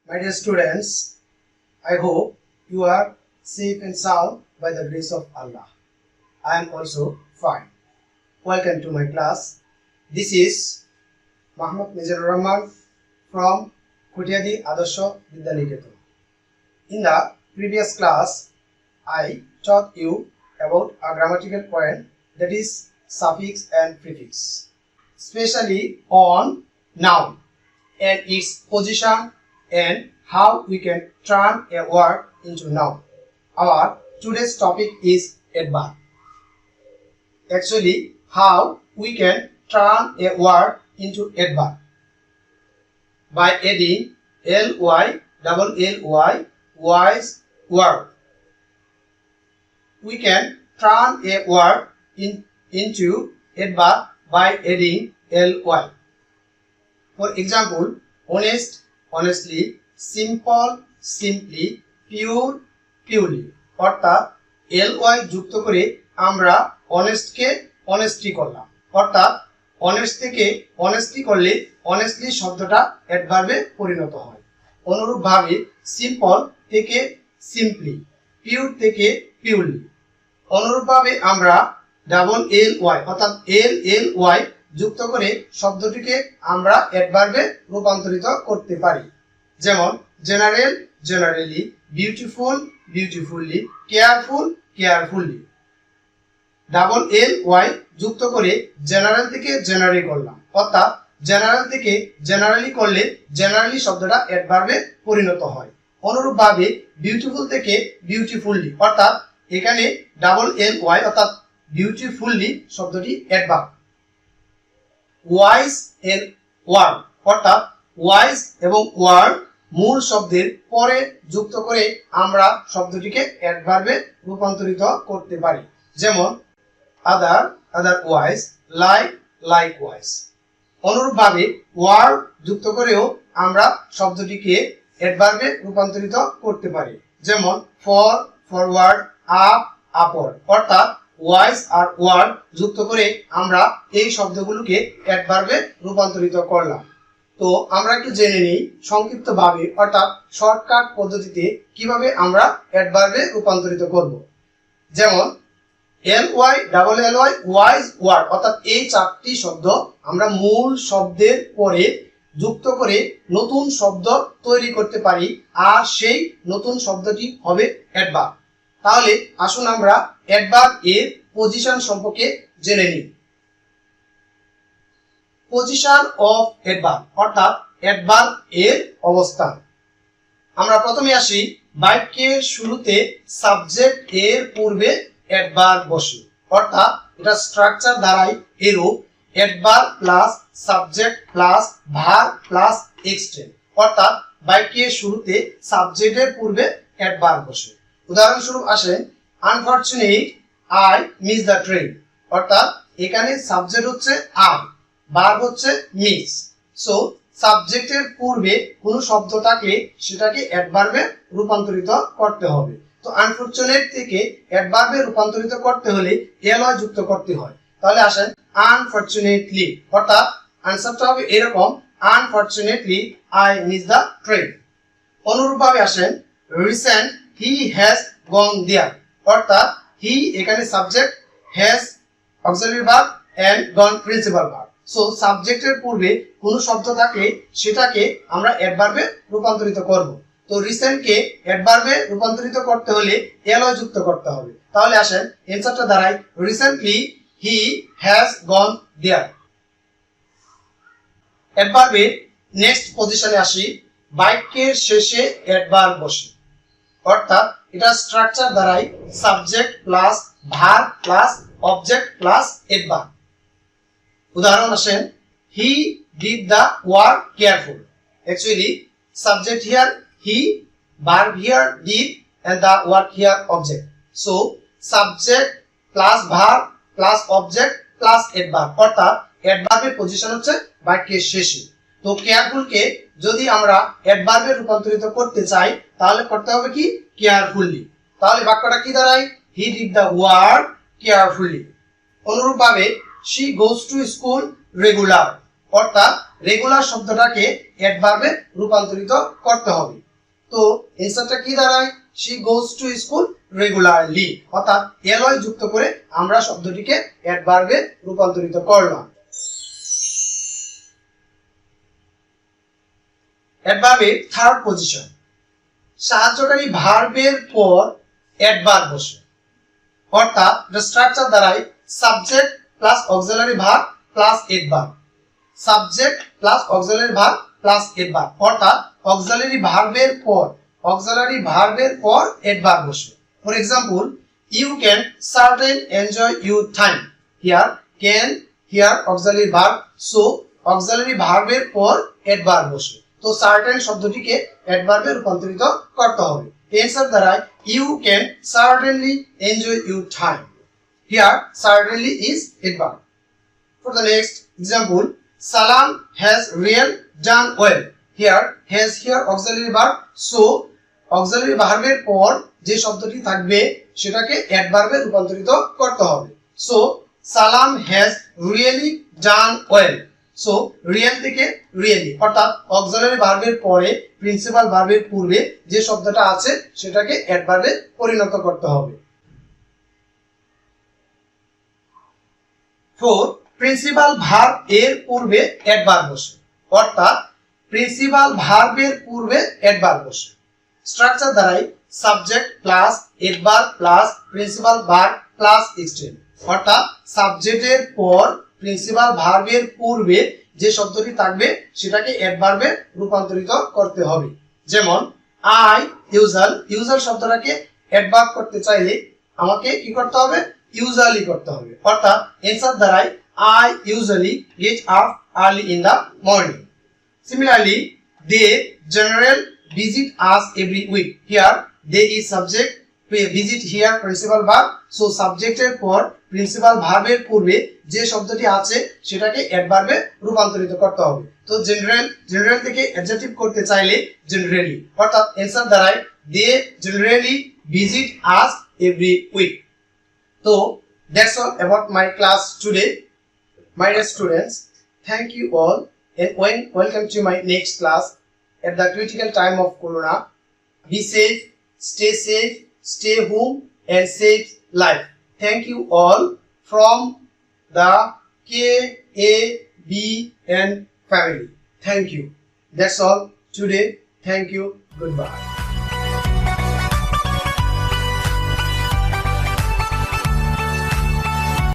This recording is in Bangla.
My dear students, I hope you are safe and sound by the grace of Allah. I am also fine. Welcome to my class. This is Muhammad Mizanur Rahman from Khutiadi Adarsha Vidyaniketan. In the previous class, I taught you about a grammatical point, that is suffix and prefix, especially on noun and its position and how we can turn a word into noun. Our today's topic is adverb. Actually, how we can turn a word into adverb by adding ly, double ly, wise word. We can turn a word into adverb by adding ly. For example, honest, honestly, simple, simply, pure, purely. অর্থাৎ ly যুক্ত করে আমরা honest কে honesty করলাম। অর্থাৎ honest থেকে honesty করলে honestly শব্দটা অ্যাডভার্বে পরিণত হয়। অনুরূপভাবে simple থেকে simply, pure থেকে purely। অনুরূপভাবে আমরা ডাবল ly অর্থাৎ ly যুক্ত করে শব্দটিকে আমরা অ্যাডভার্বে রূপান্তরিত করতে পারি। যেমন general, generally, beautiful, beautifully, careful, carefully. Double ly যুক্ত করে জেনারেল থেকে জেনারেলি করলাম। অর্থাৎ জেনারেল থেকে জেনারেলি করলে জেনারেলি শব্দটা অ্যাডভার্বে পরিণত হয়। অনুরূপভাবে বিউটিফুল থেকে বিউটিফুলি, অর্থাৎ এখানে ডাবল ly অর্থাৎ বিউটিফুলি শব্দটি অ্যাডভার্ব। ওয়াইজ এর ওয়ার্ড, অর্থাৎ ওয়াইজ এবং ওয়ার্ড মূল শব্দের পরে যুক্ত করে আমরা শব্দটিকে অ্যাডভার্বে রূপান্তরিত করতে পারি। যেমন আদার, আদারওয়াইজ, লাইক, লাইকওয়াইজ। অনুরূপভাবে ওয়ার্ড যুক্ত করেও আমরা শব্দটিকে অ্যাডভার্বে রূপান্তরিত করতে পারি। যেমন ফর, ফরওয়ার্ড, আপ, আপওয়ার্ড। অর্থাৎ ওয়াইজ আর ওয়ার্ড যুক্ত করে আমরা এই শব্দগুলোকে অ্যাডভার্বে রূপান্তরিত করলাম। তো আমরা একটু জেনে নিই সংক্ষিপ্তভাবে, অর্থাৎ শর্টকাট পদ্ধতিতে কিভাবে আমরা অ্যাডভার্বে রূপান্তরিত করব। যেমন ly, double ly, wise, ward, অর্থাৎ এই চারটি শব্দ আমরা মূল শব্দের পরে যুক্ত করে নতুন শব্দ তৈরি করতে পারি, আর সেই নতুন শব্দটি হবে অ্যাডভার্ব। তাহলে আসুন আমরা অ্যাডভার্ব এর পজিশন সম্পর্কে জেনে নিই। পজিশন অফ অ্যাডভার্ব, অর্থাৎ অ্যাডভার্ব এর অবস্থান। আমরা প্রথমে আসি, বাক্যের শুরুতে সাবজেক্ট এর পূর্বে অ্যাডভার্ব বসে। অর্থাৎ এটা স্ট্রাকচার দ্বারাই এরূপ, adverb plus subject plus verb plus extend. অর্থাৎ বাক্যের শুরুতে সাবজেক্টের পূর্বে অ্যাডভার্ব বসে। উদাহরণস্বরূপ আসেন, unfortunate I miss the train. অর্থাৎ এখানে সাবজেক্ট হচ্ছে আই, ভার্ব হচ্ছে মিস। সো সাবজেক্টের পূর্বে কোনো শব্দ থাকলে সেটাকে অ্যাডভার্বে রূপান্তরিত করতে হবে। তো আনফরচুনেট থেকে অ্যাডভার্বে রূপান্তরিত করতে হলে ly যুক্ত করতে হয়। তাহলে আসেন আনফরচুনেটলি, অর্থাৎ আনসারটা হবে এরকম, unfortunately I miss the train. অনুরূপভাবে আসেন, রিসেন্ট হি হ্যাজ গন দেয়ার। অর্থাৎ হি এখানে subject, has auxiliary verb and gone principal verb. So সাবজেক্টের পূর্বে কোনো শব্দ থাকলে সেটাকে আমরা অ্যাডভার্বে রূপান্তরিত করব। তো রিসেন্টকে অ্যাডভার্বে রূপান্তরিত করতে হলে ly যুক্ত করতে হবে। তাহলে আসেন অ্যানসারটা দাঁড়ায় recently he has gone there. অ্যাডভার্বের নেক্সট পজিশনে আসি, বাক্যের শেষে অ্যাডভার্ব বসে। অর্থাৎ এটা স্ট্রাকচার দ্বারাই subject plus verb plus object plus adverb. উদাহরণ আসেন, he did the work careful. Actually subject here he, verb here did, and the work here object. So subject plus verb plus object plus adverb, অর্থাৎ অ্যাডভার্বের পজিশন হচ্ছে বাক্যের শেষে। তো কেয়ারফুলকে যদি আমরা অ্যাডভার্বে রূপান্তরিত করতে চাই তাহলে করতে হবে কি, কেয়ারফুলি। তাহলে বাক্যটা কি দাঁড়ায়, he did the work carefully. অনুরূপভাবে she goes to school regular, অর্থাৎ রেগুলার শব্দটাকে অ্যাডভার্বে রূপান্তরিত করতে হবে। তো এনসারটা কি দাঁড়ায়? she goes to school regularly, অর্থাৎ ly যুক্ত করে আমরা শব্দটিকে অ্যাডভার্বে রূপান্তরিত করলাম। অ্যাডভার্বের থার্ড পজিশন, সাহায্যকারী ভার্বের পর অ্যাডভার্ব বসে, অর্থাৎ the স্ট্রাকচার দ্বারাই subject plus auxiliary verb plus adverb, subject plus auxiliary verb plus adverb, অর্থাৎ অক্সিলারি ভার্বের পর অ্যাডভার্ব বসে। For example, you can certainly enjoy your time, here can here auxiliary verb, so auxiliary ভার্বের পর অ্যাডভার্ব বসে। তো সার্টেন শব্দটিকে অ্যাডভার্বে রূপান্তরিত করতে হবে। এনসার দ্বারায় you can certainly enjoy your time, here certainly is adverb. For the next example, Salam has really done well, here has here auxiliary verb, so auxiliary ভার্বের পর যে শব্দটি থাকবে সেটাকে অ্যাডভার্বে রূপান্তরিত করতে হবে। so Salam has really done well, so real থেকে really, অর্থাৎ অক্সিলারি ভার্বের পরে প্রিন্সিপাল ভার্বের পূর্বে যে শব্দটা আছে সেটাকে অ্যাডভার্বে পরিণত করতে হবে। 4, প্রিন্সিপাল ভার্ব এর পূর্বে অ্যাডভার্ব বসে, অর্থাৎ প্রিন্সিপাল ভার্বের পূর্বে অ্যাডভার্ব বসে। স্ট্রাকচার দ্বারাই subject plus adverb plus principal verb plus extend, অর্থাৎ সাবজেক্টের পর প্রিন্সিপাল ভার্বের পূর্বে যে শব্দটি থাকবে সেটাকে অ্যাডভার্বে রূপান্তরিত করতে হবে। যেমন আই ইউজুয়াল শব্দটাকে অ্যাডভার্ব করতে চাইলে আমাকে কি করতে হবে? ইউজুয়ালি করতে হবে, অর্থাৎ এনসার দ্বারাই I usually get up early in the morning. Similarly, they generally visit us every week, here they is subject, visit here principal verb, so সাবজেক্টের পর প্রিন্সিপাল ভার্বের পূর্বে যে শব্দটি আছে সেটাকে অ্যাডভার্বে রূপান্তরিত করতে হবে। তো জেনারেল থেকে অ্যাডজেক্টিভ করতে চাইলে জেনারেলি, অর্থাৎ অ্যানসার দ্বারাই they generally visit us every week. So that's all about my class today. My dear students, thank you all and welcome to my next class at the critical time of Corona. Be safe, stay home and save life. Thank you all from the KABN family. Thank you. That's all today. Thank you. Goodbye.